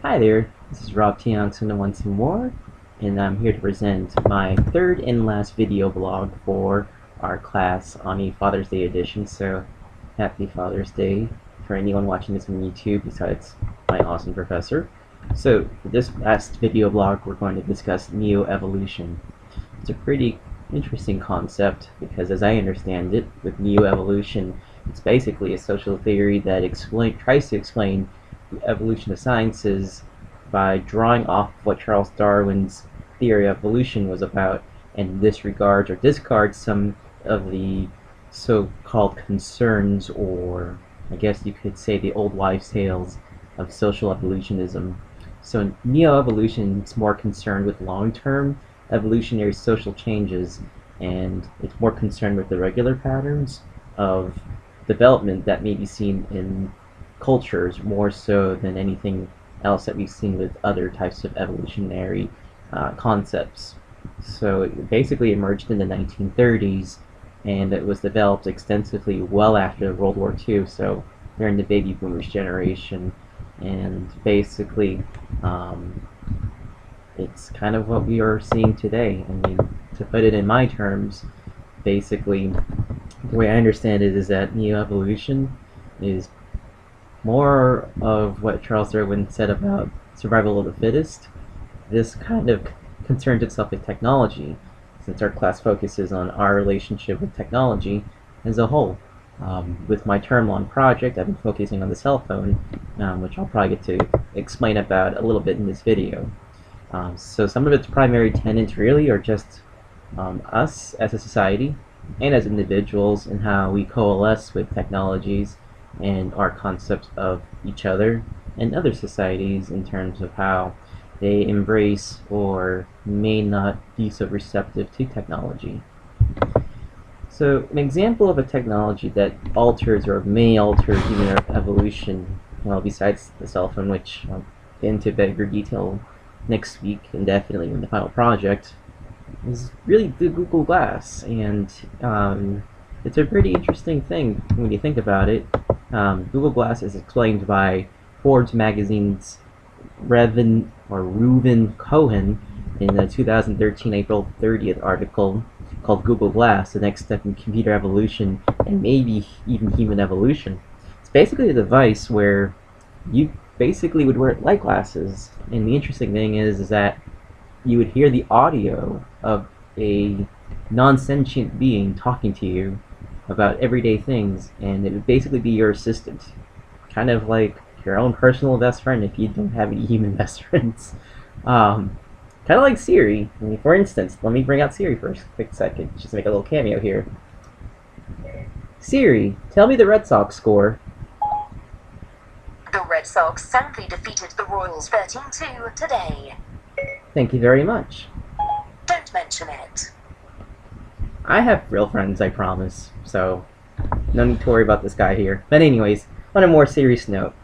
Hi there, this is Tiongson once more, and I'm here to present my third and last video blog for our class on a Father's Day edition, so happy Father's Day for anyone watching this on YouTube besides my awesome professor. So, for this last video blog, we're going to discuss Neo-Evolution. It's a pretty interesting concept because, as I understand it, with Neo-Evolution, it's basically a social theory that tries to explain the evolution of sciences by drawing off what Charles Darwin's theory of evolution was about and disregards or discards some of the so-called concerns, or I guess you could say the old wives' tales of social evolutionism. So neo-evolution is more concerned with long-term evolutionary social changes, and it's more concerned with the regular patterns of development that may be seen in cultures more so than anything else that we've seen with other types of evolutionary concepts. So it basically emerged in the 1930s, and it was developed extensively well after World War II, so during the baby boomers generation, and basically it's kind of what we are seeing today. I mean, to put it in my terms, basically the way I understand it is that neo-evolution is more of what Charles Darwin said about survival of the fittest. This kind of concerns itself with technology, since our class focuses on our relationship with technology as a whole. With my term-long project, I've been focusing on the cell phone, which I'll probably get to explain about a little bit in this video. So some of its primary tenets really are just us as a society and as individuals and how we coalesce with technologies and our concepts of each other and other societies in terms of how they embrace or may not be so receptive to technology. So an example of a technology that alters or may alter human evolution, well, besides the cell phone, which I'll get into bigger detail next week and definitely in the final project, is really the Google Glass. And it's a pretty interesting thing when you think about it. Google Glass is explained by Forbes magazine's Reuven Cohen in a 2013 April 30th article called Google Glass, the next step in computer evolution and maybe even human evolution. It's basically a device where you basically would wear light glasses, and the interesting thing is that you would hear the audio of a non-sentient being talking to you about everyday things, and it would basically be your assistant, kind of like your own personal best friend if you don't have any human best friends. Kind of like Siri. I mean, for instance, let me bring out Siri for a quick second, just to make a little cameo here. Siri, tell me the Red Sox score. The Red Sox soundly defeated the Royals 13-2 today. Thank you very much. Don't mention it. I have real friends, I promise, so no need to worry about this guy here. But anyways, on a more serious note,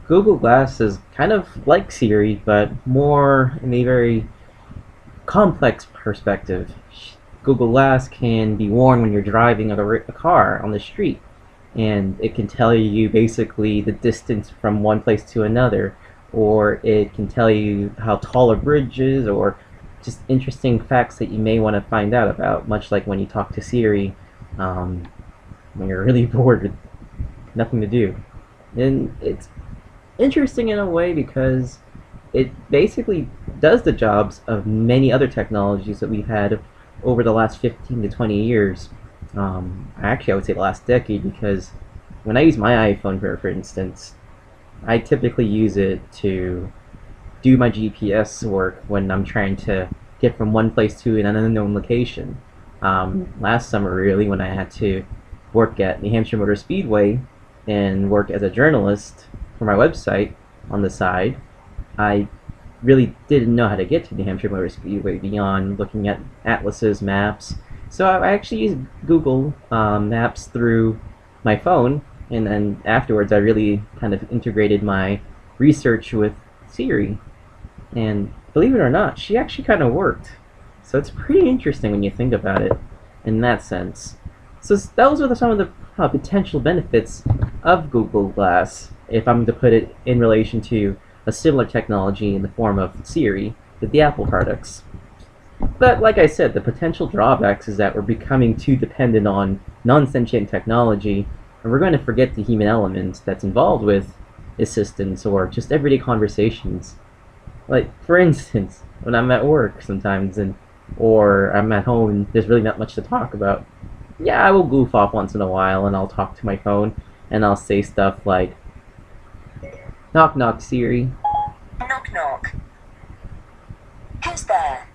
Google Glass is kind of like Siri, but more in a very complex perspective. Google Glass can be worn when you're driving a car on the street, and it can tell you basically the distance from one place to another, or it can tell you how tall a bridge is, or just interesting facts that you may want to find out about, much like when you talk to Siri when you're really bored with nothing to do. And it's interesting in a way because it basically does the jobs of many other technologies that we've had over the last 15 to 20 years. Actually, I would say the last decade, because when I use my iPhone, for instance, I typically use it to do my GPS work when I'm trying to get from one place to an unknown location. Last summer, really, when I had to work at New Hampshire Motor Speedway and work as a journalist for my website on the side, I really didn't know how to get to New Hampshire Motor Speedway beyond looking at atlases, maps. So I actually used Google Maps through my phone, and then afterwards I really kind of integrated my research with Siri. And believe it or not, she actually kind of worked. So it's pretty interesting when you think about it in that sense. So those are some of the potential benefits of Google Glass, if I'm to put it in relation to a similar technology in the form of Siri with the Apple products. But like I said, the potential drawbacks is that we're becoming too dependent on non-sentient technology, and we're going to forget the human element that's involved with assistance or just everyday conversations. Like, for instance, when I'm at work sometimes, or I'm at home and there's really not much to talk about, yeah, I will goof off once in a while and I'll talk to my phone and I'll say stuff like, "Knock knock, Siri." Knock knock. Who's there?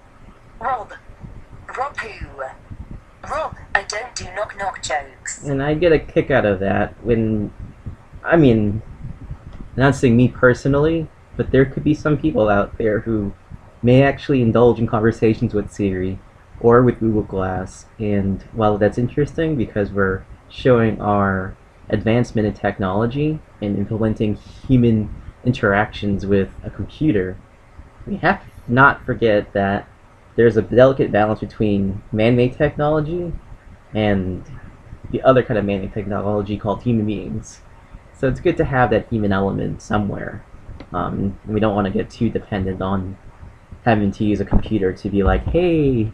Rob. Rob who? Rob, I don't do knock knock jokes. And I get a kick out of that when, I mean, not saying me personally, but there could be some people out there who may actually indulge in conversations with Siri or with Google Glass. And while that's interesting because we're showing our advancement in technology and implementing human interactions with a computer, we have to not forget that there's a delicate balance between man-made technology and the other kind of man-made technology called human beings. So it's good to have that human element somewhere. We don't want to get too dependent on having to use a computer to be like, hey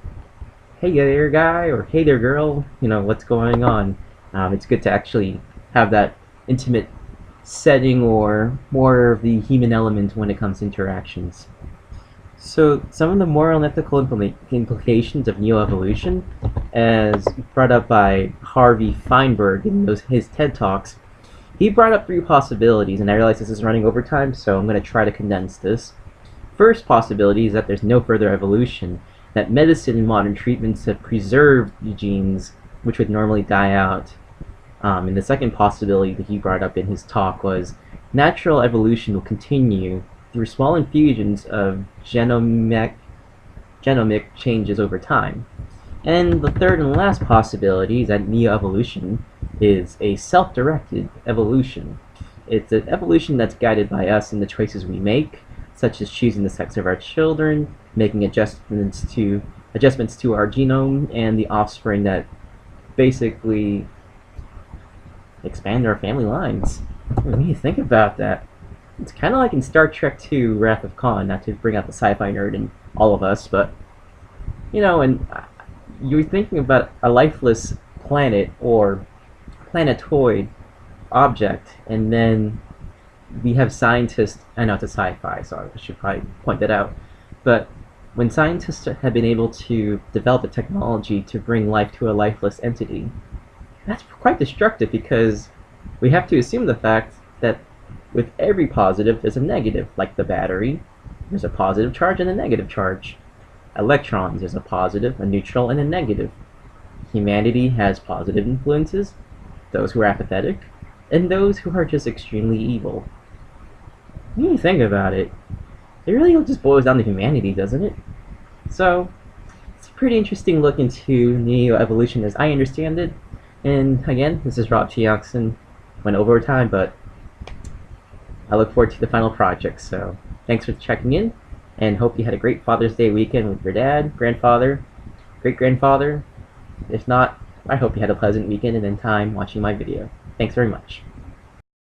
there guy, or hey there girl, what's going on? It's good to actually have that intimate setting or more of the human element when it comes to interactions. So some of the moral and ethical implications of neo-evolution, as brought up by Harvey Feinberg in his TED Talks, he brought up 3 possibilities, and I realize this is running over time, so I'm going to try to condense this. First possibility is that there's no further evolution, that medicine and modern treatments have preserved the genes which would normally die out. And the second possibility that he brought up in his talk was natural evolution will continue through small infusions of genomic changes over time. And the third and last possibility is that neo-evolution is a self-directed evolution. It's an evolution that's guided by us in the choices we make, such as choosing the sex of our children, making adjustments to our genome, and the offspring that basically expand our family lines. When you think about that, it's kind of like in Star Trek II, Wrath of Khan, not to bring out the sci-fi nerd in all of us, but, and you're thinking about a lifeless planet or planetoid object, and then we have scientists, I know it's a sci-fi, so I should probably point that out, but when scientists have been able to develop a technology to bring life to a lifeless entity, that's quite destructive because we have to assume the fact that with every positive there's a negative, like the battery, there's a positive charge and a negative charge. Electrons, there's a positive, a neutral, and a negative. Humanity has positive influences, those who are apathetic, and those who are just extremely evil. When you think about it, it really all just boils down to humanity, doesn't it? So, it's a pretty interesting look into neo-evolution as I understand it. And again, this is Rob Tiongson. Went over time, but I look forward to the final project. So, thanks for checking in, and hope you had a great Father's Day weekend with your dad, grandfather, great-grandfather. If not, I hope you had a pleasant weekend and then time watching my video. Thanks very much.